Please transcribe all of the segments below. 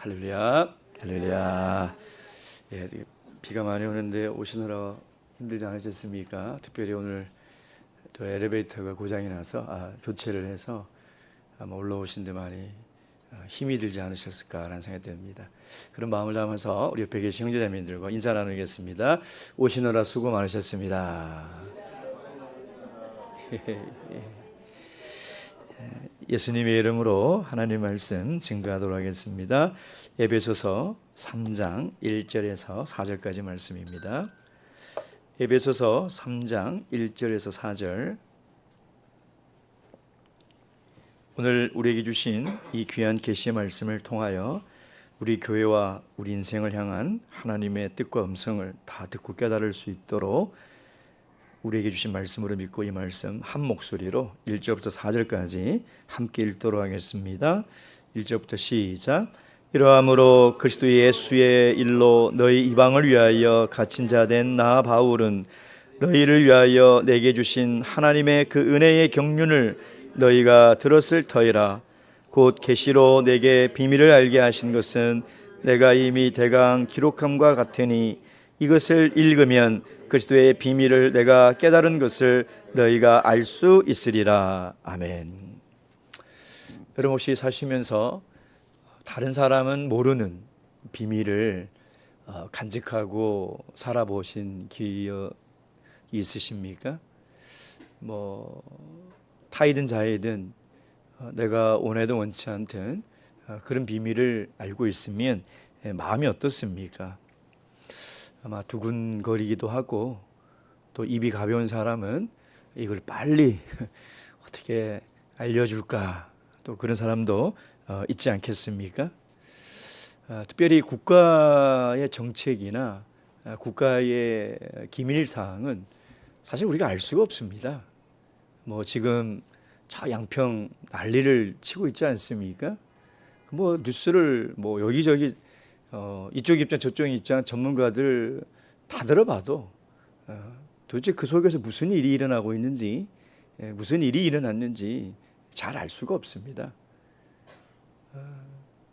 할렐루야, 할렐루야. 예, 비가 많이 오는데 오시느라 힘들지 않으셨습니까? 특별히 오늘 또 엘리베이터가 고장이 나서 교체를 해서 아마 올라오신데 많이 힘이 들지 않으셨을까라는 생각이 듭니다. 그런 마음을 담아서 우리 옆에 계신 형제자매들과 인사 나누겠습니다. 오시느라 수고 많으셨습니다. 예수님의 이름으로 하나님 말씀 증거하도록 하겠습니다. 에베소서 3장 1절에서 4절까지 말씀입니다. 에베소서 3장 1절에서 4절. 오늘 우리에게 주신 이 귀한 계시의 말씀을 통하여 우리 교회와 우리 인생을 향한 하나님의 뜻과 음성을 다 듣고 깨달을 수 있도록 우리에게 주신 말씀으로 믿고 이 말씀 한 목소리로 1절부터 4절까지 함께 읽도록 하겠습니다. 1절부터 시작. 이러함으로 그리스도 예수의 일로 너희 이방을 위하여 갇힌 자 된 나 바울은 너희를 위하여 내게 주신 하나님의 그 은혜의 경륜을 너희가 들었을 터이라. 곧 계시로 내게 비밀을 알게 하신 것은 내가 이미 대강 기록함과 같으니 이것을 읽으면 그리스도의 비밀을 내가 깨달은 것을 너희가 알 수 있으리라. 아멘. 여러분 혹시 사시면서 다른 사람은 모르는 비밀을 간직하고 살아보신 기억이 있으십니까? 타이든 자이든 내가 원해도 원치 않든 그런 비밀을 알고 있으면 마음이 어떻습니까? 아마 두근거리기도 하고 또 입이 가벼운 사람은 이걸 빨리 어떻게 알려줄까 또 그런 사람도 있지 않겠습니까? 특별히 국가의 정책이나 국가의 기밀사항은 사실 우리가 알 수가 없습니다. 지금 저 양평 난리를 치고 있지 않습니까? 뉴스를 여기저기 이쪽 입장 저쪽 입장 전문가들 다 들어봐도 도대체 그 속에서 무슨 일이 일어나고 있는지 무슨 일이 일어났는지 잘 알 수가 없습니다.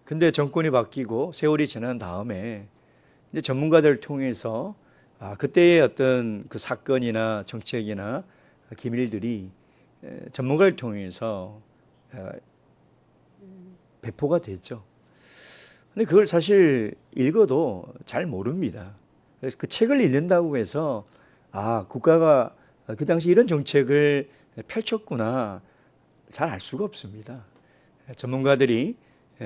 근데 정권이 바뀌고 세월이 지난 다음에 이제 전문가들을 통해서 그때의 어떤 그 사건이나 정책이나 기밀들이 전문가를 통해서 배포가 됐죠. 근데 그걸 사실 읽어도 잘 모릅니다. 그래서 그 책을 읽는다고 해서 국가가 그 당시 이런 정책을 펼쳤구나 잘 알 수가 없습니다. 전문가들이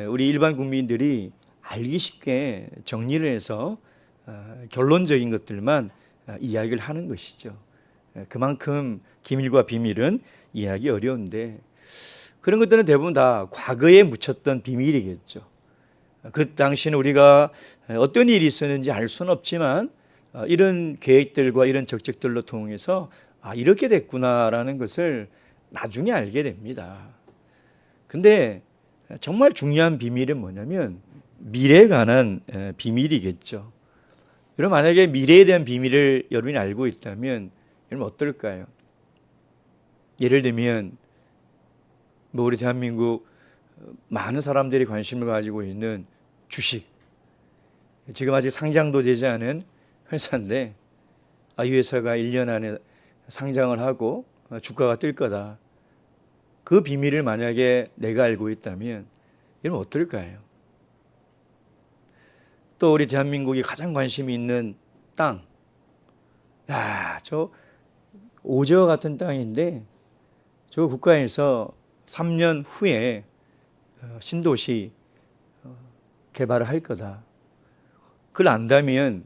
우리 일반 국민들이 알기 쉽게 정리를 해서 결론적인 것들만 이야기를 하는 것이죠. 그만큼 기밀과 비밀은 이해하기 어려운데 그런 것들은 대부분 다 과거에 묻혔던 비밀이겠죠. 그 당시는 우리가 어떤 일이 있었는지 알 수는 없지만 이런 계획들과 이런 적적들로 통해서 이렇게 됐구나라는 것을 나중에 알게 됩니다. 근데 정말 중요한 비밀은 뭐냐면 미래에 관한 비밀이겠죠. 여러분 만약에 미래에 대한 비밀을 여러분이 알고 있다면 여러분 어떨까요? 예를 들면 우리 대한민국 많은 사람들이 관심을 가지고 있는 주식, 지금 아직 상장도 되지 않은 회사인데 이 회사가 1년 안에 상장을 하고 주가가 뜰 거다. 그 비밀을 만약에 내가 알고 있다면 이러면 어떨까요? 또 우리 대한민국이 가장 관심이 있는 땅, 저 오제와 같은 땅인데 저 국가에서 3년 후에 신도시 개발을 할 거다. 그걸 안다면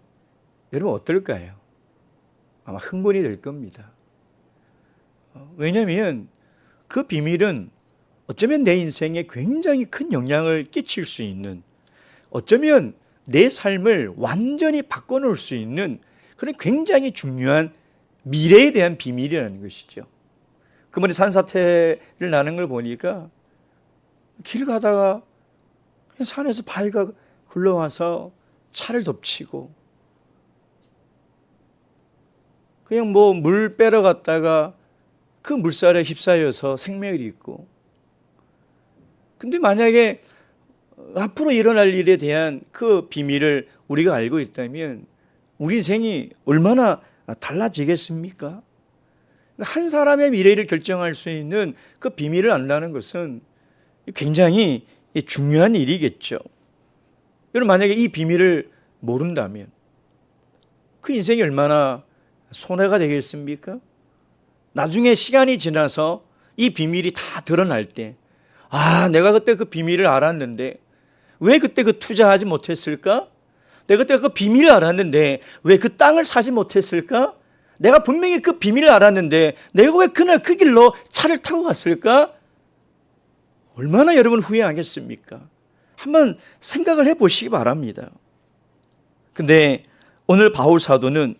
여러분 어떨까요? 아마 흥분이 될 겁니다. 왜냐하면 그 비밀은 어쩌면 내 인생에 굉장히 큰 영향을 끼칠 수 있는, 어쩌면 내 삶을 완전히 바꿔놓을 수 있는 그런 굉장히 중요한 미래에 대한 비밀이라는 것이죠. 그번에 산사태를 나는 걸 보니까 길 가다가 산에서 바위가 굴러와서 차를 덮치고 그냥 물 빼러 갔다가 그 물살에 휩싸여서 생명을 잃고, 근데 만약에 앞으로 일어날 일에 대한 그 비밀을 우리가 알고 있다면 우리 인생이 얼마나 달라지겠습니까? 한 사람의 미래를 결정할 수 있는 그 비밀을 안다는 것은 굉장히 중요한 일이겠죠. 여러분, 만약에 이 비밀을 모른다면 그 인생이 얼마나 손해가 되겠습니까? 나중에 시간이 지나서 이 비밀이 다 드러날 때, 내가 그때 그 비밀을 알았는데 왜 그때 그 투자하지 못했을까? 내가 그때 그 비밀을 알았는데 왜 그 땅을 사지 못했을까? 내가 분명히 그 비밀을 알았는데 내가 왜 그날 그 길로 차를 타고 갔을까? 얼마나 여러분 후회하겠습니까? 한번 생각을 해보시기 바랍니다. 근데 오늘 바울 사도는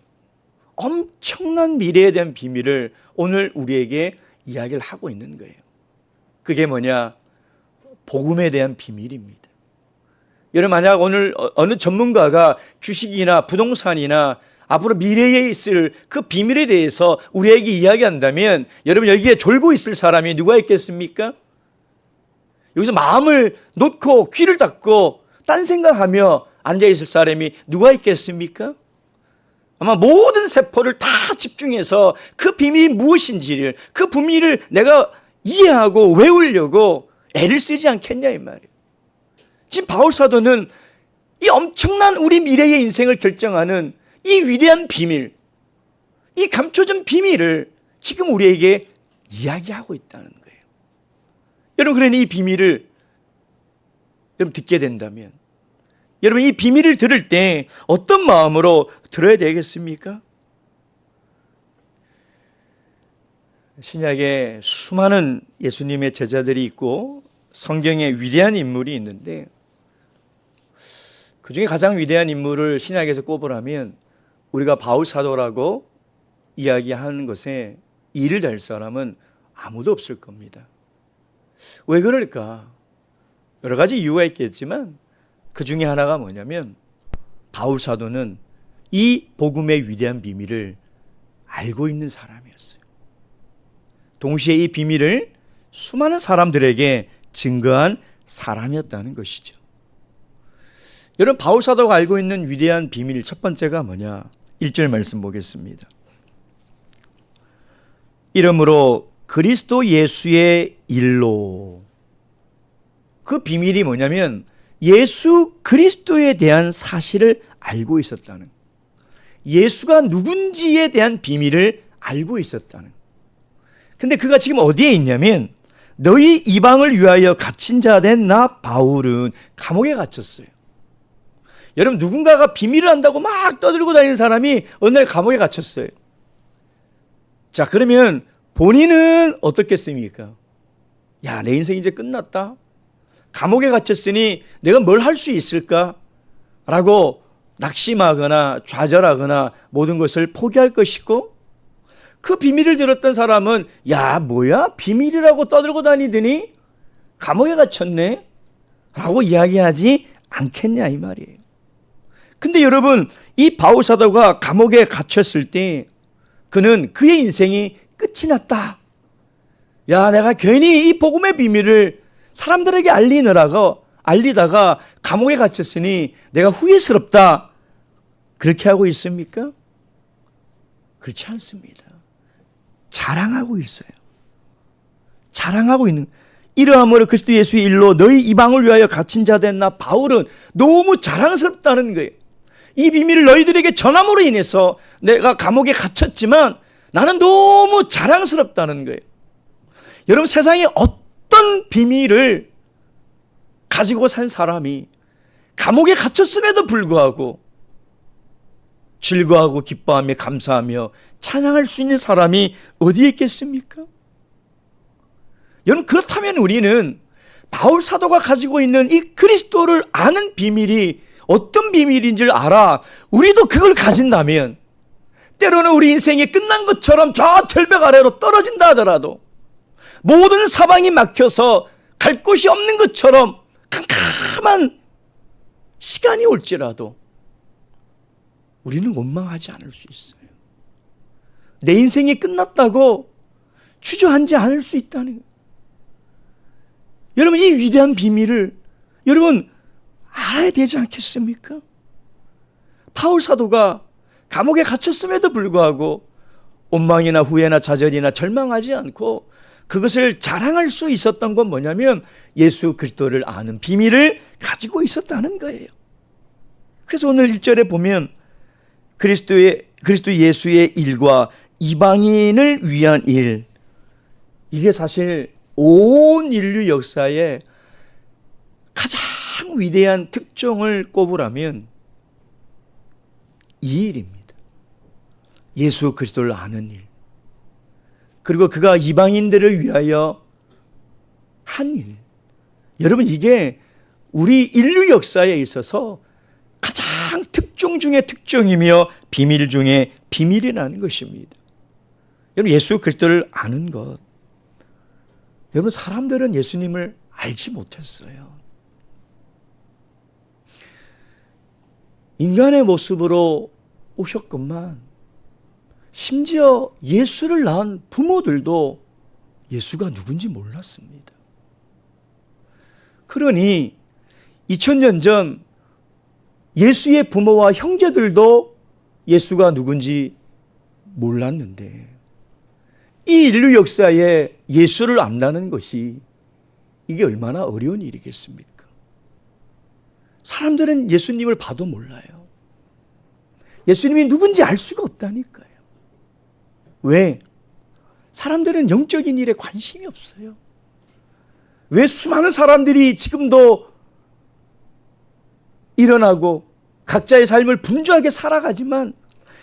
엄청난 미래에 대한 비밀을 오늘 우리에게 이야기를 하고 있는 거예요. 그게 뭐냐? 복음에 대한 비밀입니다. 여러분, 만약 오늘 어느 전문가가 주식이나 부동산이나 앞으로 미래에 있을 그 비밀에 대해서 우리에게 이야기한다면 여러분, 여기에 졸고 있을 사람이 누가 있겠습니까? 여기서 마음을 놓고 귀를 닫고 딴 생각하며 앉아있을 사람이 누가 있겠습니까? 아마 모든 세포를 다 집중해서 그 비밀이 무엇인지를, 그 비밀을 내가 이해하고 외우려고 애를 쓰지 않겠냐 이 말이에요. 지금 바울 사도는 이 엄청난 우리 미래의 인생을 결정하는 이 위대한 비밀, 이 감춰진 비밀을 지금 우리에게 이야기하고 있다는 거예요. 여러분, 그러니 이 비밀을 여러분 듣게 된다면, 여러분 이 비밀을 들을 때 어떤 마음으로 들어야 되겠습니까? 신약에 수많은 예수님의 제자들이 있고 성경에 위대한 인물이 있는데, 그 중에 가장 위대한 인물을 신약에서 꼽으라면 우리가 바울 사도라고 이야기하는 것에 이를 댈 사람은 아무도 없을 겁니다. 왜 그럴까? 여러 가지 이유가 있겠지만 그 중에 하나가 뭐냐면 바울 사도는 이 복음의 위대한 비밀을 알고 있는 사람이었어요. 동시에 이 비밀을 수많은 사람들에게 증거한 사람이었다는 것이죠. 여러분, 바울 사도가 알고 있는 위대한 비밀 첫 번째가 뭐냐? 1절 말씀 보겠습니다. 이러므로 그리스도 예수의 일로, 그 비밀이 뭐냐면 예수 그리스도에 대한 사실을 알고 있었다는, 예수가 누군지에 대한 비밀을 알고 있었다는. 근데 그가 지금 어디에 있냐면 너희 이방을 위하여 갇힌 자 된 나 바울은 감옥에 갇혔어요. 여러분, 누군가가 비밀을 안다고 막 떠들고 다니는 사람이 어느 날 감옥에 갇혔어요. 자, 그러면 본인은 어떻겠습니까? 야, 내 인생 이제 끝났다. 감옥에 갇혔으니 내가 뭘 할 수 있을까? 라고 낙심하거나 좌절하거나 모든 것을 포기할 것이고, 그 비밀을 들었던 사람은 야, 뭐야? 비밀이라고 떠들고 다니더니 감옥에 갇혔네? 라고 이야기하지 않겠냐 이 말이에요. 근데 여러분, 이 바울 사도가 감옥에 갇혔을 때 그는 그의 인생이 끝이 났다. 야, 내가 괜히 이 복음의 비밀을 사람들에게 알리다가 감옥에 갇혔으니 내가 후회스럽다. 그렇게 하고 있습니까? 그렇지 않습니다. 자랑하고 있어요. 자랑하고 있는, 이러함으로 그리스도 예수의 일로 너희 이방을 위하여 갇힌 자 된 나 바울은 너무 자랑스럽다는 거예요. 이 비밀을 너희들에게 전함으로 인해서 내가 감옥에 갇혔지만 나는 너무 자랑스럽다는 거예요. 여러분, 세상에 어떤 비밀을 가지고 산 사람이 감옥에 갇혔음에도 불구하고 즐거워하고 기뻐하며 감사하며 찬양할 수 있는 사람이 어디에 있겠습니까? 여러분, 그렇다면 우리는 바울 사도가 가지고 있는 이 그리스도를 아는 비밀이 어떤 비밀인 줄 알아 우리도 그걸 가진다면, 때로는 우리 인생이 끝난 것처럼 저 절벽 아래로 떨어진다 하더라도, 모든 사방이 막혀서 갈 곳이 없는 것처럼 캄캄한 시간이 올지라도 우리는 원망하지 않을 수 있어요. 내 인생이 끝났다고 주저앉지 않을 수 있다는 거예요. 여러분, 이 위대한 비밀을 여러분 알아야 되지 않겠습니까? 바울 사도가 감옥에 갇혔음에도 불구하고 원망이나 후회나 좌절이나 절망하지 않고 그것을 자랑할 수 있었던 건 뭐냐면 예수 그리스도를 아는 비밀을 가지고 있었다는 거예요. 그래서 오늘 1절에 보면 그리스도 예수의 일과 이방인을 위한 일, 이게 사실 온 인류 역사의 가장 위대한 특종을 꼽으라면 이 일입니다. 예수 그리스도를 아는 일, 그리고 그가 이방인들을 위하여 한 일. 여러분, 이게 우리 인류 역사에 있어서 가장 특종 중의 특종이며 비밀 중의 비밀이라는 것입니다. 여러분, 예수 그리스도를 아는 것, 여러분, 사람들은 예수님을 알지 못했어요. 인간의 모습으로 오셨건만 심지어 예수를 낳은 부모들도 예수가 누군지 몰랐습니다. 그러니 2000년 전 예수의 부모와 형제들도 예수가 누군지 몰랐는데, 이 인류 역사에 예수를 안다는 것이 이게 얼마나 어려운 일이겠습니까? 사람들은 예수님을 봐도 몰라요. 예수님이 누군지 알 수가 없다니까요. 왜? 사람들은 영적인 일에 관심이 없어요. 왜 수많은 사람들이 지금도 일어나고 각자의 삶을 분주하게 살아가지만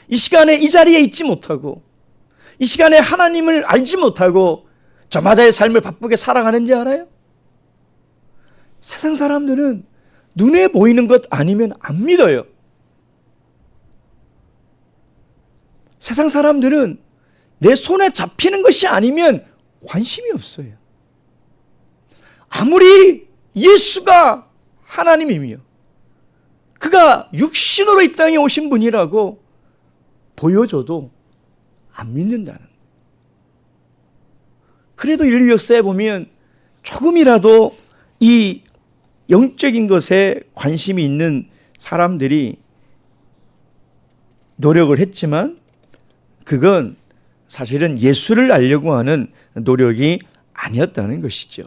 이 시간에 이 자리에 있지 못하고 이 시간에 하나님을 알지 못하고 저마다의 삶을 바쁘게 살아가는지 알아요? 세상 사람들은 눈에 보이는 것 아니면 안 믿어요. 세상 사람들은 내 손에 잡히는 것이 아니면 관심이 없어요. 아무리 예수가 하나님이며 그가 육신으로 이 땅에 오신 분이라고 보여줘도 안 믿는다는 거예요. 그래도 인류 역사에 보면 조금이라도 이 영적인 것에 관심이 있는 사람들이 노력을 했지만 그건 사실은 예수를 알려고 하는 노력이 아니었다는 것이죠.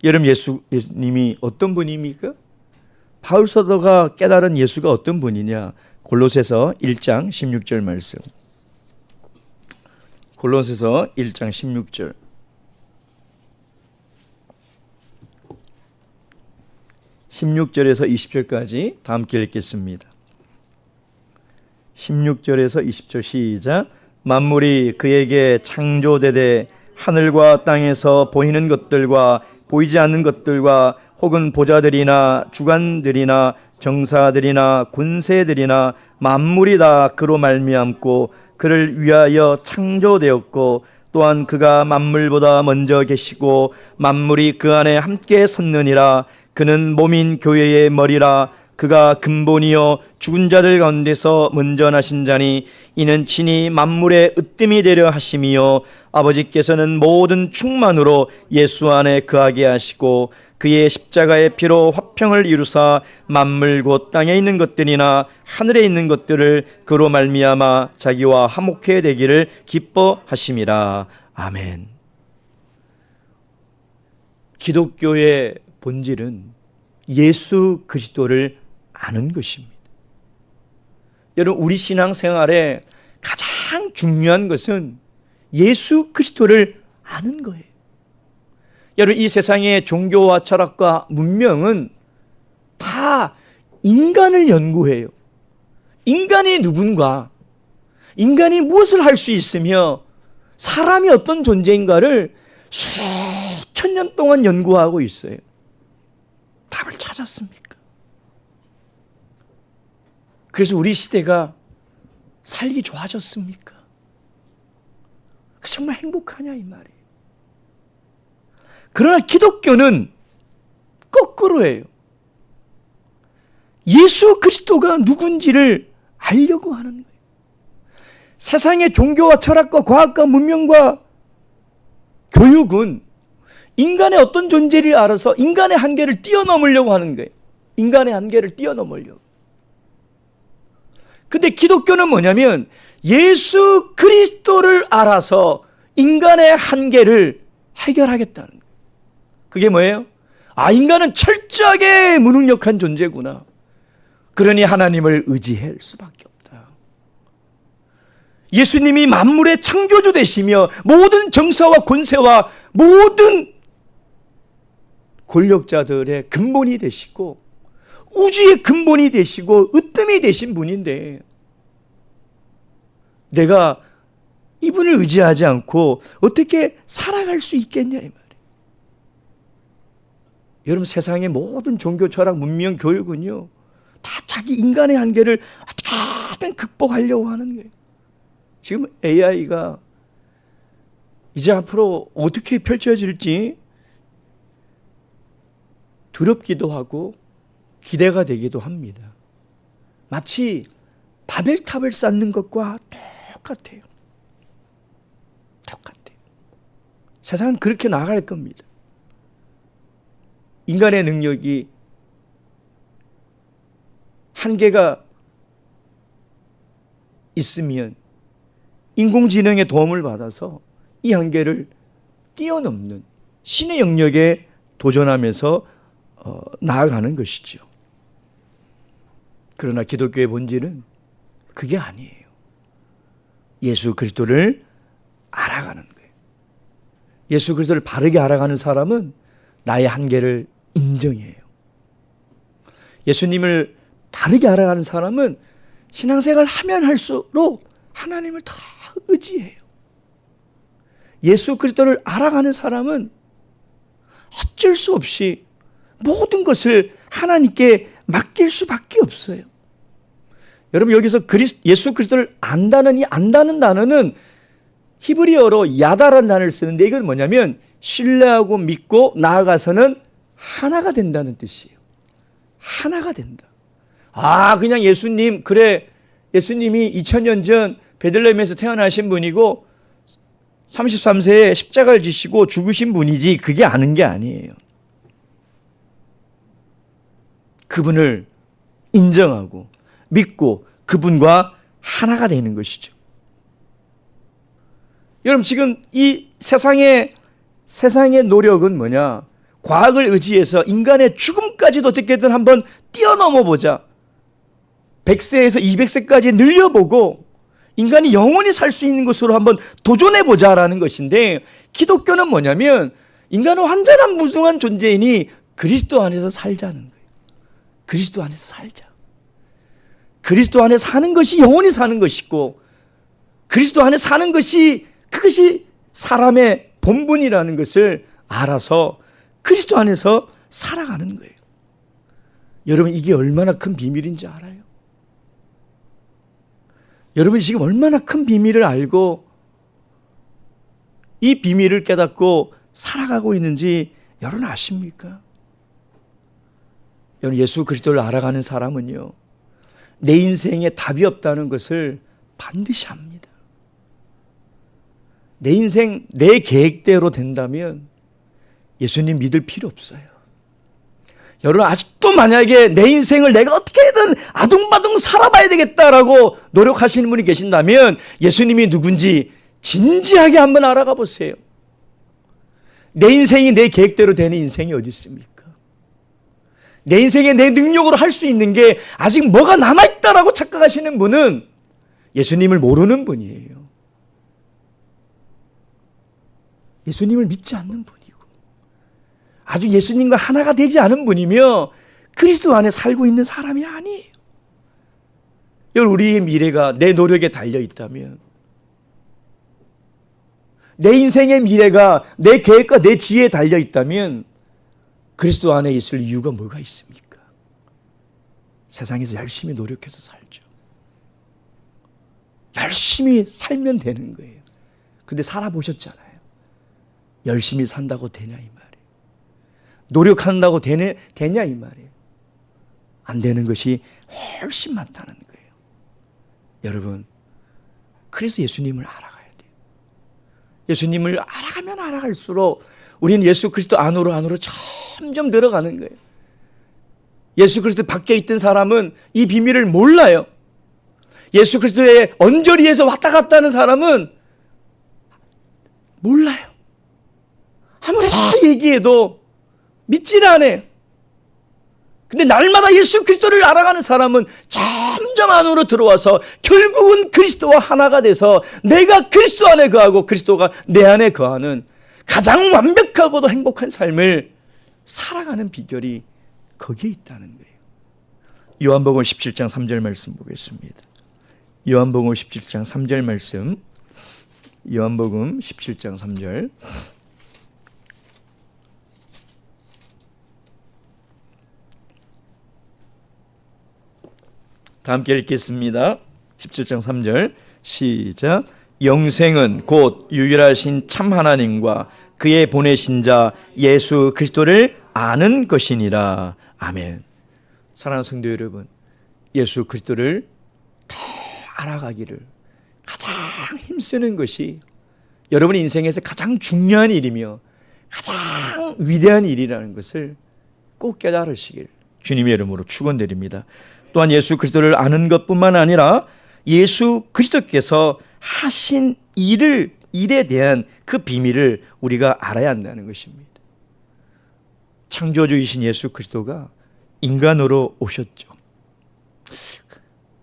여러분, 예수님이 어떤 분입니까? 바울 사도가 깨달은 예수가 어떤 분이냐? 골로새서 1장 16절 말씀. 골로새서 1장 16절. 16절에서 20절까지 다 함께 읽겠습니다. 16절에서 20절 시작. 만물이 그에게 창조되되 하늘과 땅에서 보이는 것들과 보이지 않는 것들과 혹은 보좌들이나 주관들이나 정사들이나 군세들이나 만물이 다 그로 말미암고 그를 위하여 창조되었고 또한 그가 만물보다 먼저 계시고 만물이 그 안에 함께 섰느니라. 그는 몸인 교회의 머리라. 그가 근본이요 죽은 자들 가운데서 먼저 나신 자니 이는 친히 만물의 으뜸이 되려 하심이요 아버지께서는 모든 충만으로 예수 안에 거하게 하시고 그의 십자가의 피로 화평을 이루사 만물 곧 땅에 있는 것들이나 하늘에 있는 것들을 그로 말미암아 자기와 화목해 되기를 기뻐하심이라. 아멘. 기독교의 본질은 예수 그리스도를 아는 것입니다. 여러분, 우리 신앙생활에 가장 중요한 것은 예수 그리스도를 아는 거예요. 여러분, 이 세상의 종교와 철학과 문명은 다 인간을 연구해요. 인간이 누군가, 인간이 무엇을 할 수 있으며 사람이 어떤 존재인가를 수천 년 동안 연구하고 있어요. 답을 찾았습니까? 그래서 우리 시대가 살기 좋아졌습니까? 정말 행복하냐 이 말이에요. 그러나 기독교는 거꾸로예요. 예수 그리스도가 누군지를 알려고 하는 거예요. 세상의 종교와 철학과 과학과 문명과 교육은 인간의 어떤 존재를 알아서 인간의 한계를 뛰어넘으려고 하는 거예요. 인간의 한계를 뛰어넘으려고. 근데 기독교는 뭐냐면 예수 그리스도를 알아서 인간의 한계를 해결하겠다는 거예요. 그게 뭐예요? 인간은 철저하게 무능력한 존재구나. 그러니 하나님을 의지할 수밖에 없다. 예수님이 만물의 창조주 되시며 모든 정사와 권세와 모든 권력자들의 근본이 되시고 우주의 근본이 되시고 으뜸이 되신 분인데 내가 이분을 의지하지 않고 어떻게 살아갈 수 있겠냐 이 말이에요. 여러분, 세상의 모든 종교, 철학, 문명, 교육은요 다 자기 인간의 한계를 어떻게든 극복하려고 하는 거예요. 지금 AI가 이제 앞으로 어떻게 펼쳐질지 두렵기도 하고 기대가 되기도 합니다. 마치 바벨탑을 쌓는 것과 똑같아요. 똑같아요. 세상은 그렇게 나아갈 겁니다. 인간의 능력이 한계가 있으면 인공지능의 도움을 받아서 이 한계를 뛰어넘는 신의 영역에 도전하면서 나아가는 것이죠. 그러나 기독교의 본질은 그게 아니에요. 예수 그리스도를 알아가는 거예요. 예수 그리스도를 바르게 알아가는 사람은 나의 한계를 인정해요. 예수님을 바르게 알아가는 사람은 신앙생활을 하면 할수록 하나님을 다 의지해요. 예수 그리스도를 알아가는 사람은 어쩔 수 없이 모든 것을 하나님께 맡길 수밖에 없어요. 여러분, 여기서 예수 그리스도를 안다는 이 안다는 단어는 히브리어로 야다라는 단어를 쓰는데 이건 뭐냐면 신뢰하고 믿고 나아가서는 하나가 된다는 뜻이에요. 하나가 된다. 그냥 예수님, 그래, 예수님이 2000년 전 베들레헴에서 태어나신 분이고 33세에 십자가를 지시고 죽으신 분이지, 그게 아는 게 아니에요. 그분을 인정하고 믿고 그분과 하나가 되는 것이죠. 여러분, 지금 이 세상의 노력은 뭐냐? 과학을 의지해서 인간의 죽음까지도 어떻게든 한번 뛰어넘어 보자. 100세에서 200세까지 늘려보고 인간이 영원히 살 수 있는 것으로 한번 도전해 보자라는 것인데, 기독교는 뭐냐면 인간은 완전한 무능한 존재이니 그리스도 안에서 살자는 거예요. 그리스도 안에서 살자. 그리스도 안에 사는 것이 영원히 사는 것이고, 그리스도 안에 사는 것이 그것이 사람의 본분이라는 것을 알아서 그리스도 안에서 살아가는 거예요. 여러분, 이게 얼마나 큰 비밀인지 알아요? 여러분이 지금 얼마나 큰 비밀을 알고 이 비밀을 깨닫고 살아가고 있는지 여러분 아십니까? 여러분, 예수 그리스도를 알아가는 사람은요, 내 인생에 답이 없다는 것을 반드시 압니다. 내 인생 내 계획대로 된다면 예수님 믿을 필요 없어요. 여러분, 아직도 만약에 내 인생을 내가 어떻게든 아둥바둥 살아봐야 되겠다라고 노력하시는 분이 계신다면 예수님이 누군지 진지하게 한번 알아가 보세요. 내 인생이 내 계획대로 되는 인생이 어디 있습니까? 내 인생에 내 능력으로 할 수 있는 게 아직 뭐가 남아있다라고 착각하시는 분은 예수님을 모르는 분이에요. 예수님을 믿지 않는 분이고 아주 예수님과 하나가 되지 않은 분이며 그리스도 안에 살고 있는 사람이 아니에요. 여러분, 우리의 미래가 내 노력에 달려 있다면, 내 인생의 미래가 내 계획과 내 지혜에 달려 있다면 그리스도 안에 있을 이유가 뭐가 있습니까? 세상에서 열심히 노력해서 살죠. 열심히 살면 되는 거예요. 근데 살아보셨잖아요. 열심히 산다고 되냐 이 말이에요. 노력한다고 되냐 이 말이에요. 안 되는 것이 훨씬 많다는 거예요. 여러분, 그래서 예수님을 알아가야 돼요. 예수님을 알아가면 알아갈수록 우리는 예수 그리스도 안으로 점점 들어가는 거예요. 예수 그리스도 밖에 있던 사람은 이 비밀을 몰라요. 예수 그리스도의 언저리에서 왔다 갔다 하는 사람은 몰라요. 아무리 얘기해도 믿지를 않아요. 근데 날마다 예수 그리스도를 알아가는 사람은 점점 안으로 들어와서 결국은 그리스도와 하나가 돼서 내가 그리스도 안에 거하고 그리스도가 내 안에 거하는 가장 완벽하고도 행복한 삶을 살아가는 비결이 거기에 있다는 거예요. 요한복음 17장 3절 말씀 보겠습니다. 요한복음 17장 3절 말씀. 요한복음 17장 3절. 다 함께 읽겠습니다. 17장 3절 시작. 영생은 곧 유일하신 참 하나님과 그의 보내신 자 예수 그리스도를 아는 것이니라. 아멘. 사랑하는 성도 여러분, 예수 그리스도를 더 알아가기를 가장 힘쓰는 것이 여러분의 인생에서 가장 중요한 일이며 가장 위대한 일이라는 것을 꼭 깨달으시길 주님의 이름으로 축원드립니다. 또한 예수 그리스도를 아는 것뿐만 아니라 예수 그리스도께서 하신 일에 대한 그 비밀을 우리가 알아야 한다는 것입니다. 창조주이신 예수 그리스도가 인간으로 오셨죠.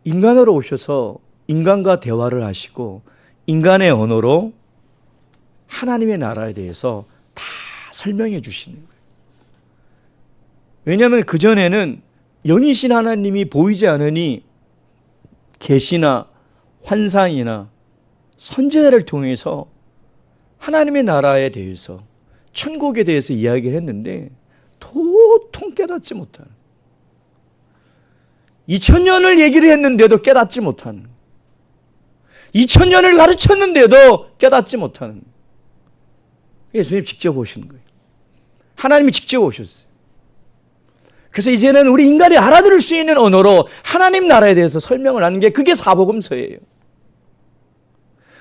인간으로 오셔서 인간과 대화를 하시고 인간의 언어로 하나님의 나라에 대해서 다 설명해 주시는 거예요. 왜냐하면 그전에는 영이신 하나님이 보이지 않으니 계시나 환상이나 선지자를 통해서 하나님의 나라에 대해서 천국에 대해서 이야기를 했는데 도통 깨닫지 못하는, 2000년을 얘기를 했는데도 깨닫지 못하는, 2000년을 가르쳤는데도 깨닫지 못하는, 예수님 직접 오신 거예요. 하나님이 직접 오셨어요. 그래서 이제는 우리 인간이 알아들을 수 있는 언어로 하나님 나라에 대해서 설명을 하는 게 그게 사복음서예요.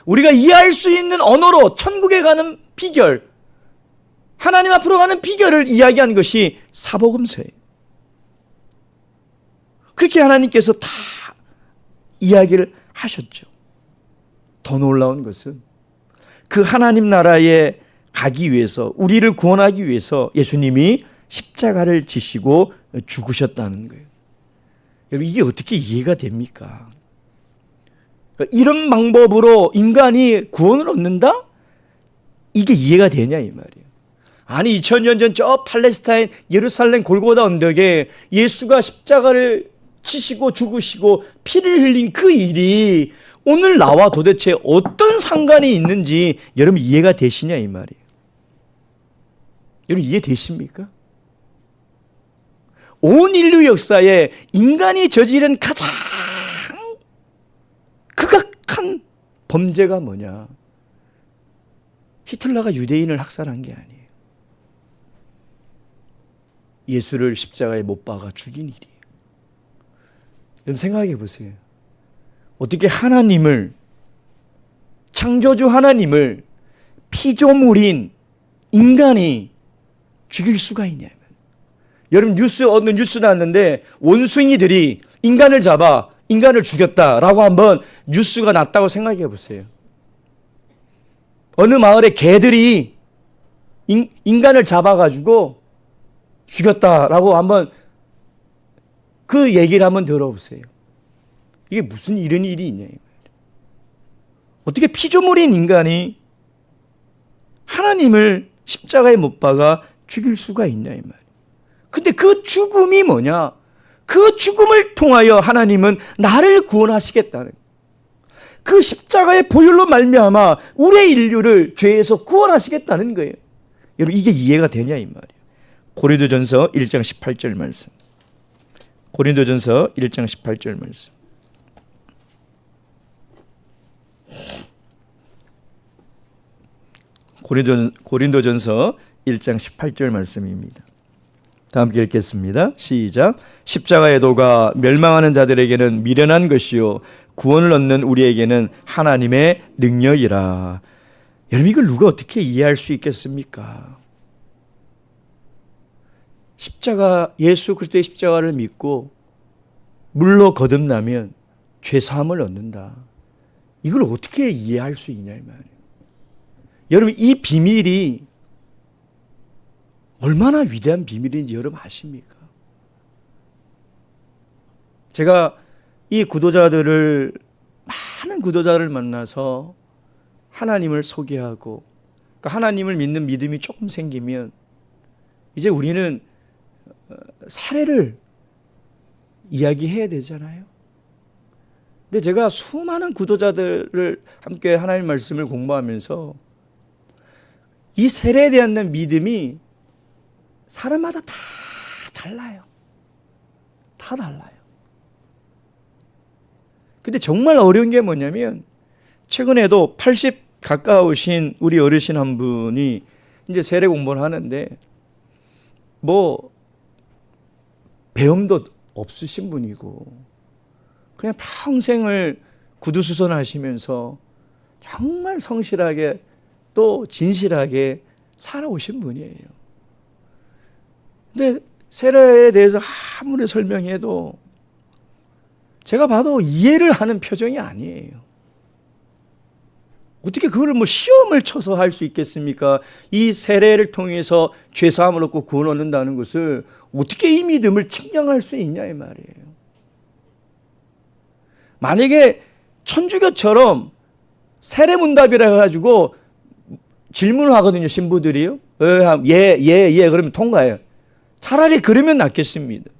우리가 이해할 수 있는 언어로 천국에 가는 비결, 하나님 앞으로 가는 비결을 이야기한 것이 사복음서예요. 그렇게 하나님께서 다 이야기를 하셨죠. 더 놀라운 것은 그 하나님 나라에 가기 위해서, 우리를 구원하기 위해서 예수님이 십자가를 지시고 죽으셨다는 거예요. 여러분, 이게 어떻게 이해가 됩니까? 이런 방법으로 인간이 구원을 얻는다? 이게 이해가 되냐 이 말이에요. 아니 2000년 전 저 팔레스타인 예루살렘 골고다 언덕에 예수가 십자가를 치시고 죽으시고 피를 흘린 그 일이 오늘 나와 도대체 어떤 상관이 있는지 여러분 이해가 되시냐 이 말이에요. 여러분 이해되십니까? 온 인류 역사에 인간이 저지른 가장 극악한 범죄가 뭐냐? 히틀러가 유대인을 학살한 게 아니에요. 예수를 십자가에 못 박아 죽인 일이에요. 여러분 생각해 보세요. 어떻게 하나님을, 창조주 하나님을 피조물인 인간이 죽일 수가 있냐면, 여러분 어느 뉴스 나왔는데 원숭이들이 인간을 잡아 인간을 죽였다라고 한번 뉴스가 났다고 생각해 보세요. 어느 마을에 개들이 인간을 잡아가지고 죽였다라고 한번 그 얘기를 한번 들어보세요. 이게 무슨 이런 일이 있냐. 어떻게 피조물인 인간이 하나님을 십자가에 못 박아 죽일 수가 있냐 이 말이에요. 근데 그 죽음이 뭐냐? 그 죽음을 통하여 하나님은 나를 구원하시겠다는, 그 십자가의 보혈로 말미암아 우리의 인류를 죄에서 구원하시겠다는 거예요. 여러분 이게 이해가 되냐 이 말이에요. 고린도전서 1장 18절 말씀. 고린도전서 1장 18절 말씀. 고린도전서 1장 18절 말씀입니다. 다 함께 읽겠습니다. 시작. 십자가의 도가 멸망하는 자들에게는 미련한 것이요 구원을 얻는 우리에게는 하나님의 능력이라. 여러분 이걸 누가 어떻게 이해할 수 있겠습니까? 예수 그리스도의 십자가를 믿고 물로 거듭나면 죄 사함을 얻는다. 이걸 어떻게 이해할 수 있냐 이 말이에요. 여러분, 이 비밀이 얼마나 위대한 비밀인지 여러분 아십니까? 제가 이 많은 구도자를 만나서 하나님을 소개하고, 그러니까 하나님을 믿는 믿음이 조금 생기면 이제 우리는 사례를 이야기해야 되잖아요. 근데 제가 수많은 구도자들을 함께 하나님 말씀을 공부하면서 이 세례에 대한 믿음이 사람마다 다 달라요. 다 달라요. 근데 정말 어려운 게 뭐냐면, 최근에도 80 가까우신 우리 어르신 한 분이 이제 세례 공부를 하는데, 뭐 배움도 없으신 분이고 그냥 평생을 구두수선하시면서 정말 성실하게 또 진실하게 살아오신 분이에요. 근데 세례에 대해서 아무리 설명해도 제가 봐도 이해를 하는 표정이 아니에요. 어떻게 그걸 뭐 시험을 쳐서 할 수 있겠습니까? 이 세례를 통해서 죄사함을 얻고 구원 얻는다는 것을 어떻게 이 믿음을 측량할 수 있냐 이 말이에요. 만약에 천주교처럼 세례문답이라 해가지고 질문을 하거든요, 신부들이요. 예, 그러면 통과해요. 차라리 그러면 낫겠습니다.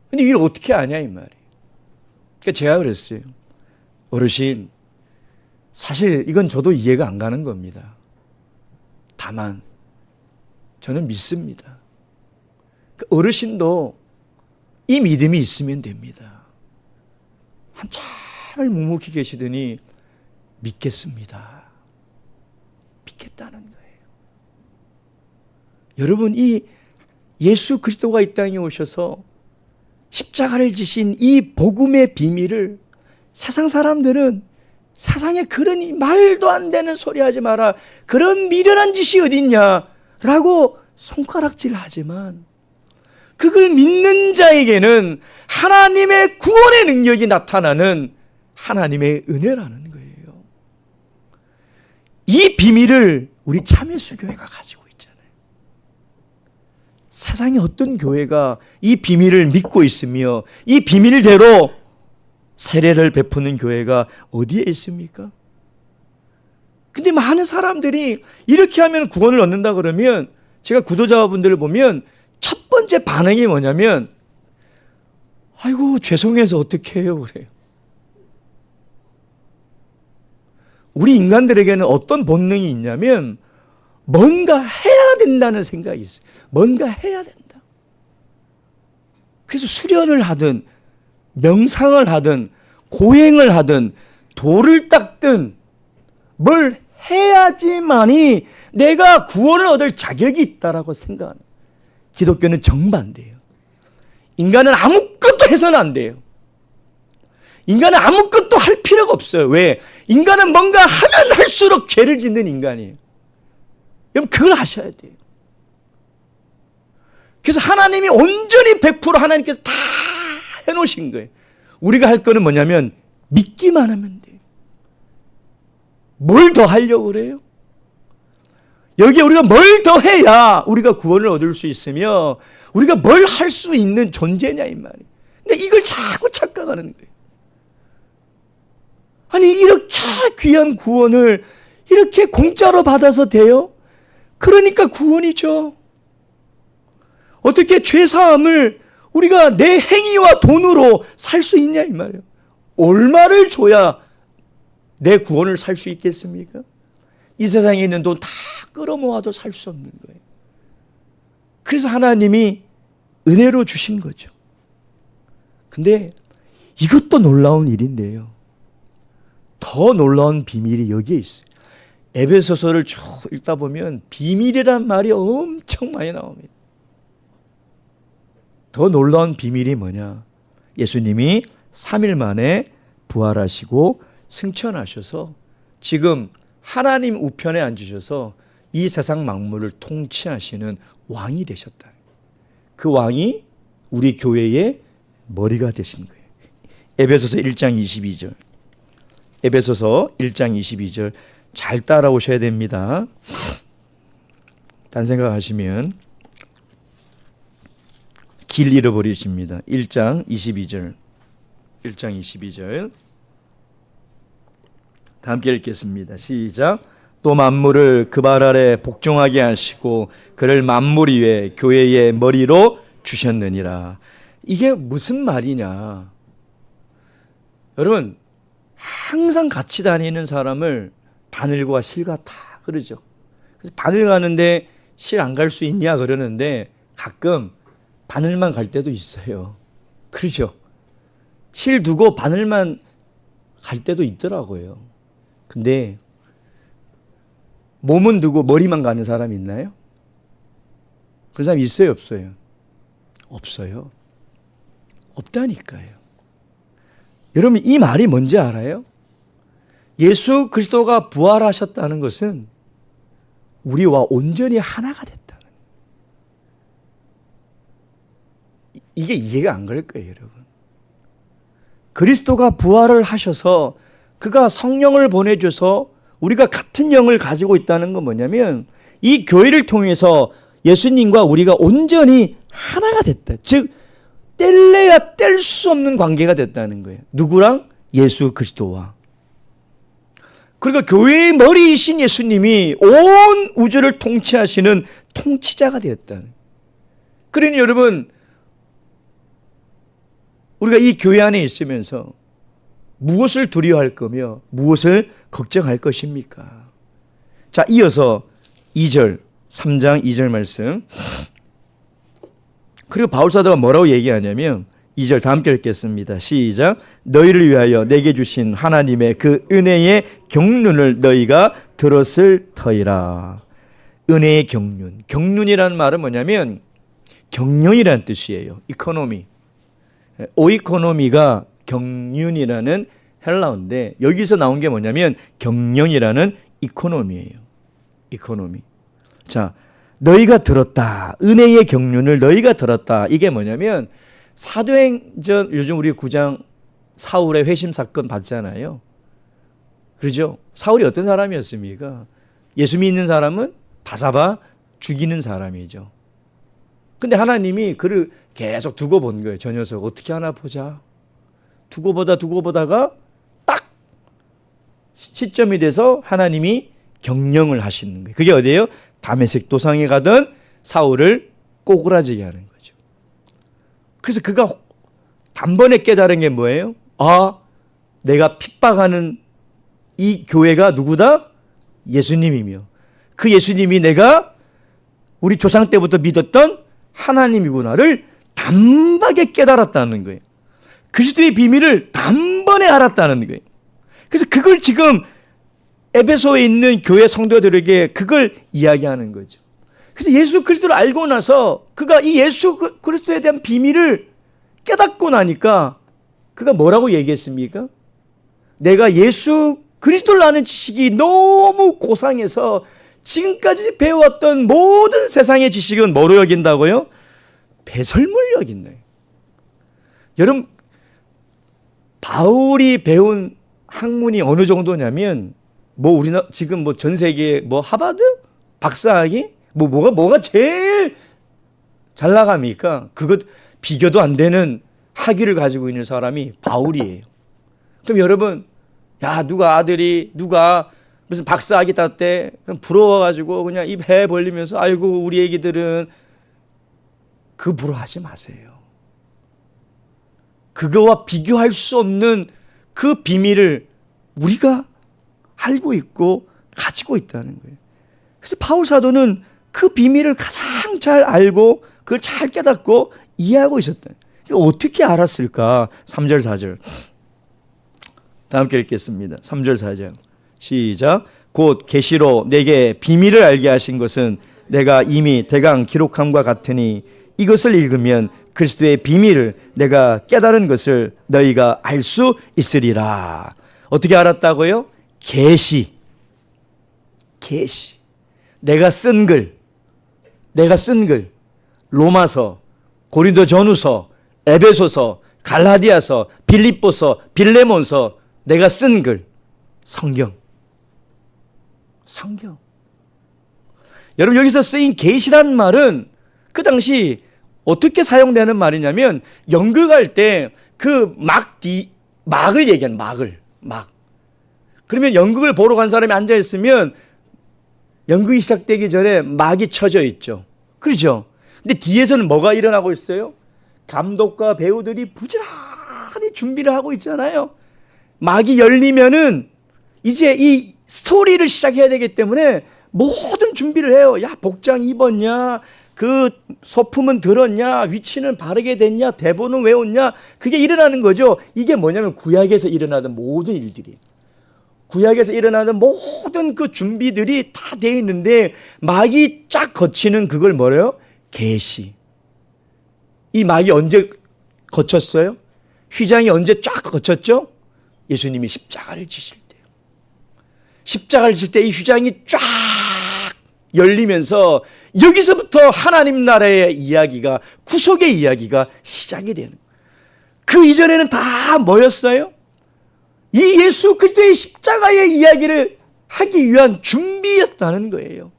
근데 이걸 어떻게 아냐 이 말이에요. 그러니까 제가 그랬어요. 어르신, 사실 이건 저도 이해가 안 가는 겁니다. 다만 저는 믿습니다. 어르신도 이 믿음이 있으면 됩니다. 한참을 묵묵히 계시더니 믿겠습니다. 믿겠다는 거예요. 여러분, 이 예수 그리스도가 이 땅에 오셔서 십자가를 지신 이 복음의 비밀을 세상 사람들은 세상에 그러니 말도 안 되는 소리 하지 마라, 그런 미련한 짓이 어딨냐라고 손가락질을 하지만, 그걸 믿는 자에게는 하나님의 구원의 능력이 나타나는 하나님의 은혜라는 거예요. 이 비밀을 우리 참여수교회가 가지고 있잖아요. 세상에 어떤 교회가 이 비밀을 믿고 있으며 이 비밀대로 세례를 베푸는 교회가 어디에 있습니까? 근데 많은 사람들이 이렇게 하면 구원을 얻는다 그러면, 제가 구도자분들을 보면 첫 번째 반응이 뭐냐면, 아이고 죄송해서 어떻게 해요 그래요. 우리 인간들에게는 어떤 본능이 있냐면 뭔가 해야 된다는 생각이 있어요. 뭔가 해야 된다. 그래서 수련을 하든 명상을 하든 고행을 하든 돌을 닦든 뭘 해야지만이 내가 구원을 얻을 자격이 있다라고 생각하는, 기독교는 정반대예요. 인간은 아무것도 해서는 안 돼요. 인간은 아무것도 할 필요가 없어요. 왜? 인간은 뭔가 하면 할수록 죄를 짓는 인간이에요. 여러분, 그걸 하셔야 돼요. 그래서 하나님이 온전히 100% 하나님께서 다 해놓으신 거예요. 우리가 할 거는 뭐냐면 믿기만 하면 돼요. 뭘 더 하려고 그래요? 여기에 우리가 뭘 더 해야 우리가 구원을 얻을 수 있으며 우리가 뭘 할 수 있는 존재냐 이 말이에요. 근데 이걸 자꾸 착각하는 거예요. 아니, 이렇게 귀한 구원을 이렇게 공짜로 받아서 돼요? 그러니까 구원이죠. 어떻게 죄사함을 우리가 내 행위와 돈으로 살 수 있냐 이 말이에요. 얼마를 줘야 내 구원을 살 수 있겠습니까? 이 세상에 있는 돈 다 끌어모아도 살 수 없는 거예요. 그래서 하나님이 은혜로 주신 거죠. 근데 이것도 놀라운 일인데요. 더 놀라운 비밀이 여기에 있어요. 에베소서를 쭉 읽다 보면 비밀이란 말이 엄청 많이 나옵니다. 더 놀라운 비밀이 뭐냐? 예수님이 3일 만에 부활하시고 승천하셔서 지금 하나님 우편에 앉으셔서 이 세상 만물을 통치하시는 왕이 되셨다. 그 왕이 우리 교회의 머리가 되신 거예요. 에베소서 1장 22절. 에베소서 1장 22절 잘 따라오셔야 됩니다. 딴 생각하시면 길 잃어버리십니다. 1장 22절. 1장 22절. 다 함께 읽겠습니다. 시작. 또 만물을 그 발 아래 복종하게 하시고 그를 만물 위에 교회의 머리로 주셨느니라. 이게 무슨 말이냐? 여러분, 항상 같이 다니는 사람을 바늘과 실과 다 그러죠. 그래서 바늘 가는데 실 안 갈 수 있냐 그러는데 가끔 바늘만 갈 때도 있어요. 그렇죠? 실 두고 바늘만 갈 때도 있더라고요. 근데 몸은 두고 머리만 가는 사람 있나요? 그런 사람 있어요, 없어요? 없어요. 없다니까요. 여러분, 이 말이 뭔지 알아요? 예수 그리스도가 부활하셨다는 것은 우리와 온전히 하나가 됐다는, 이게 이해가 안 갈 거예요, 여러분. 그리스도가 부활을 하셔서 그가 성령을 보내줘서 우리가 같은 영을 가지고 있다는 건 뭐냐면 이 교회를 통해서 예수님과 우리가 온전히 하나가 됐다. 즉 뗄래야 뗄 수 없는 관계가 됐다는 거예요. 누구랑? 예수 그리스도와. 그러니까 교회의 머리이신 예수님이 온 우주를 통치하시는 통치자가 되었다는. 그러니 여러분, 우리가 이 교회 안에 있으면서 무엇을 두려워할 거며 무엇을 걱정할 것입니까? 자, 이어서 2절, 3장 2절 말씀. 그리고 바울사도가 뭐라고 얘기하냐면 2절 다 함께 읽겠습니다. 시작. 너희를 위하여 내게 주신 하나님의 그 은혜의 경륜을 너희가 들었을 터이라. 은혜의 경륜. 경륜이라는 말은 뭐냐면 경륜이라는 뜻이에요. 이코노미. 오이코노미가 경륜이라는 헬라어인데 여기서 나온 게 뭐냐면 경륜이라는 이코노미예요. 이코노미. 자, 너희가 들었다. 은혜의 경륜을 너희가 들었다. 이게 뭐냐면 사도행전, 요즘 우리 9장 사울의 회심 사건 봤잖아요. 그렇죠? 사울이 어떤 사람이었습니까? 예수 믿는 사람은 다 잡아 죽이는 사람이죠. 근데 하나님이 그를 계속 두고 본 거예요. 저 녀석 어떻게 하나 보자. 두고 보다가 딱 시점이 돼서 하나님이 경령을 하시는 거예요. 그게 어디예요? 다메섹 도상에 가던 사울을 꼬꾸라지게 하는 거죠. 그래서 그가 단번에 깨달은 게 뭐예요? 아, 내가 핍박하는 이 교회가 누구다? 예수님이며 그 예수님이 내가 우리 조상 때부터 믿었던 하나님이구나를 단박에 깨달았다는 거예요. 그리스도의 비밀을 단번에 알았다는 거예요. 그래서 그걸 지금 에베소에 있는 교회 성도들에게 그걸 이야기하는 거죠. 그래서 예수 그리스도를 알고 나서 그가 이 예수 그리스도에 대한 비밀을 깨닫고 나니까 그가 뭐라고 얘기했습니까? 내가 예수 그리스도를 아는 지식이 너무 고상해서 지금까지 배워왔던 모든 세상의 지식은 뭐로 여긴다고요? 배설물 여긴다. 여러분, 바울이 배운 학문이 어느 정도냐면 뭐 우리나라 지금 뭐 전 세계 뭐 하버드 박사학위 뭐가 제일 잘 나갑니까? 그것 비교도 안 되는 학위를 가지고 있는 사람이 바울이에요. 그럼 여러분, 야, 누가 아들이 누가 무슨 박사학위 땄대? 그냥 부러워가지고 그냥 입 해 벌리면서 아이고 우리 애기들은, 그 부러워하지 마세요. 그거와 비교할 수 없는 그 비밀을 우리가 알고 있고 가지고 있다는 거예요. 그래서 바울 사도는 그 비밀을 가장 잘 알고 그걸 잘 깨닫고 이해하고 있었다. 어떻게 알았을까? 3절 4절 다 함께 읽겠습니다. 3절 4절 시작. 곧 계시로 내게 비밀을 알게 하신 것은 내가 이미 대강 기록함과 같으니 이것을 읽으면 그리스도의 비밀을 내가 깨달은 것을 너희가 알 수 있으리라. 어떻게 알았다고요? 계시. 내가 쓴 글, 로마서, 고린도전후서, 에베소서, 갈라디아서, 빌립보서, 빌레몬서, 내가 쓴 글, 성경. 여러분, 여기서 쓰인 계시란 말은 그 당시 어떻게 사용되는 말이냐면, 연극할 때 그 막을 얘기하는 막. 그러면 연극을 보러 간 사람이 앉아있으면 연극이 시작되기 전에 막이 쳐져 있죠. 그렇죠? 근데 뒤에서는 뭐가 일어나고 있어요? 감독과 배우들이 부지런히 준비를 하고 있잖아요. 막이 열리면은 이제 이 스토리를 시작해야 되기 때문에 모든 준비를 해요. 야, 복장 입었냐? 그 소품은 들었냐? 위치는 바르게 됐냐? 대본은 외웠냐? 그게 일어나는 거죠. 이게 뭐냐면 구약에서 일어나던 모든 일들이에요. 구약에서 일어나는 모든 그 준비들이 다 되어 있는데 막이 쫙 거치는 그걸 뭐래요? 계시. 이 막이 언제 거쳤어요? 휘장이 언제 쫙 거쳤죠? 예수님이 십자가를 지실 때요. 십자가를 지실 때 이 휘장이 쫙 열리면서 여기서부터 하나님 나라의 이야기가, 구속의 이야기가 시작이 되는 거예요. 그 이전에는 다 뭐였어요? 이 예수 그리스도의 십자가의 이야기를 하기 위한 준비였다는 거예요.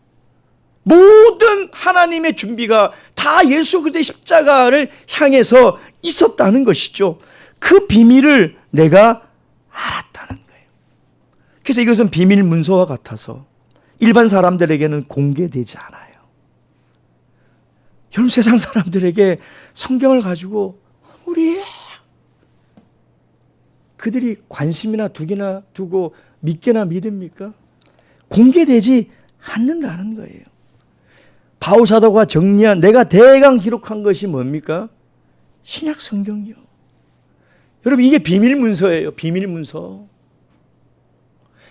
모든 하나님의 준비가 다 예수 그리스도의 십자가를 향해서 있었다는 것이죠. 그 비밀을 내가 알았다는 거예요. 그래서 이것은 비밀 문서와 같아서 일반 사람들에게는 공개되지 않아요. 여러분, 세상 사람들에게 성경을 가지고 그들이 관심이나 두기나 두고 믿게나 믿습니까? 공개되지 않는다는 거예요. 바울 사도가 정리한, 내가 대강 기록한 것이 뭡니까? 신약 성경이요. 여러분, 이게 비밀 문서예요. 비밀 문서.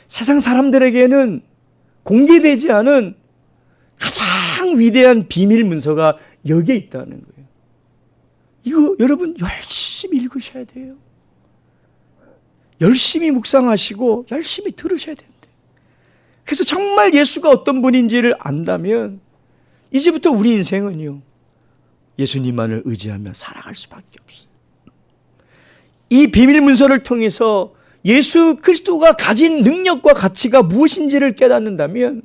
세상 사람들에게는 공개되지 않은 가장 위대한 비밀 문서가 여기에 있다는 거예요. 이거 여러분 열심히 읽으셔야 돼요. 열심히 묵상하시고 열심히 들으셔야 되는데. 그래서 정말 예수가 어떤 분인지를 안다면 이제부터 우리 인생은요, 예수님만을 의지하며 살아갈 수밖에 없어요. 이 비밀 문서를 통해서 예수 그리스도가 가진 능력과 가치가 무엇인지를 깨닫는다면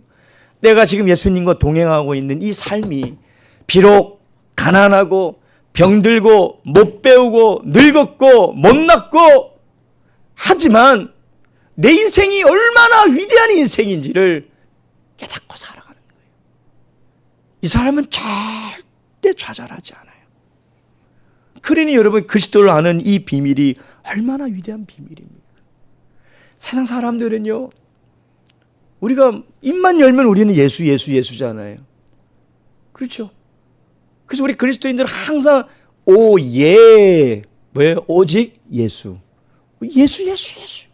내가 지금 예수님과 동행하고 있는 이 삶이 비록 가난하고 병들고 못 배우고 늙었고 못났고 하지만 내 인생이 얼마나 위대한 인생인지를 깨닫고 살아가는 거예요. 이 사람은 절대 좌절하지 않아요. 그러니 여러분, 그리스도를 아는 이 비밀이 얼마나 위대한 비밀입니까? 세상 사람들은요, 우리가 입만 열면 우리는 예수잖아요. 그렇죠? 그래서 우리 그리스도인들은 항상 뭐예요? 오직 예수. 예수.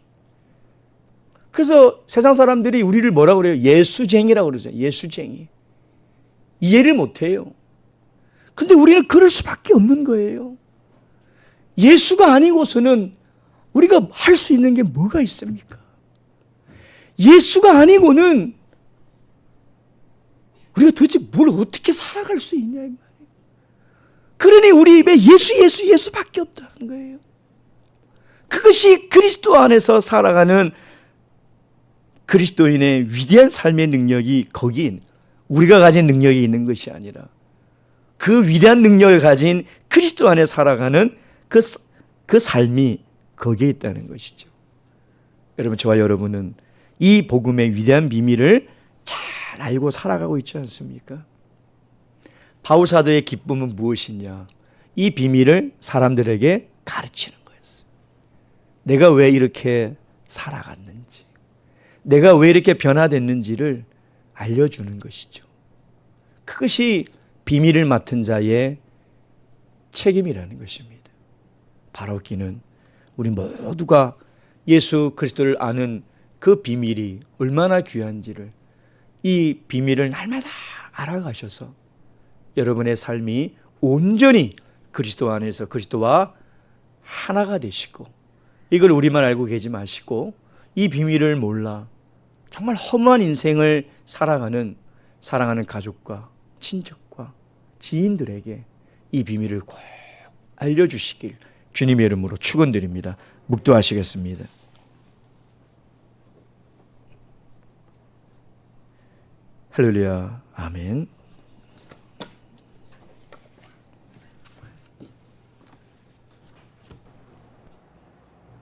그래서 세상 사람들이 우리를 뭐라고 그래요? 예수쟁이라고 그러죠. 예수쟁이. 이해를 못해요. 근데 우리는 그럴 수밖에 없는 거예요. 예수가 아니고서는 우리가 할 수 있는 게 뭐가 있습니까? 예수가 아니고는 우리가 도대체 뭘 어떻게 살아갈 수 있냐 이 말이에요. 그러니 우리 입에 예수밖에 없다는 거예요. 그것이 그리스도 안에서 살아가는 그리스도인의 위대한 삶의 능력이 거기에 우리가 가진 능력이 있는 것이 아니라 그 위대한 능력을 가진 그리스도 안에 살아가는 그 삶이 거기에 있다는 것이죠. 여러분, 저와 여러분은 이 복음의 위대한 비밀을 잘 알고 살아가고 있지 않습니까? 바울 사도의 기쁨은 무엇이냐? 이 비밀을 사람들에게 가르치는 거였어요. 내가 왜 이렇게 살아갔는지, 내가 왜 이렇게 변화됐는지를 알려주는 것이죠. 그것이 비밀을 맡은 자의 책임이라는 것입니다. 바라옵기는 우리 모두가 예수 그리스도를 아는 그 비밀이 얼마나 귀한지를, 이 비밀을 날마다 알아가셔서 여러분의 삶이 온전히 그리스도 안에서 그리스도와 하나가 되시고, 이걸 우리만 알고 계지 마시고 이 비밀을 몰라 정말 허무한 인생을 살아가는 사랑하는 가족과 친척과 지인들에게 이 비밀을 꼭 알려주시길 주님의 이름으로 축원드립니다. 묵도하시겠습니다. 할렐루야. 아멘.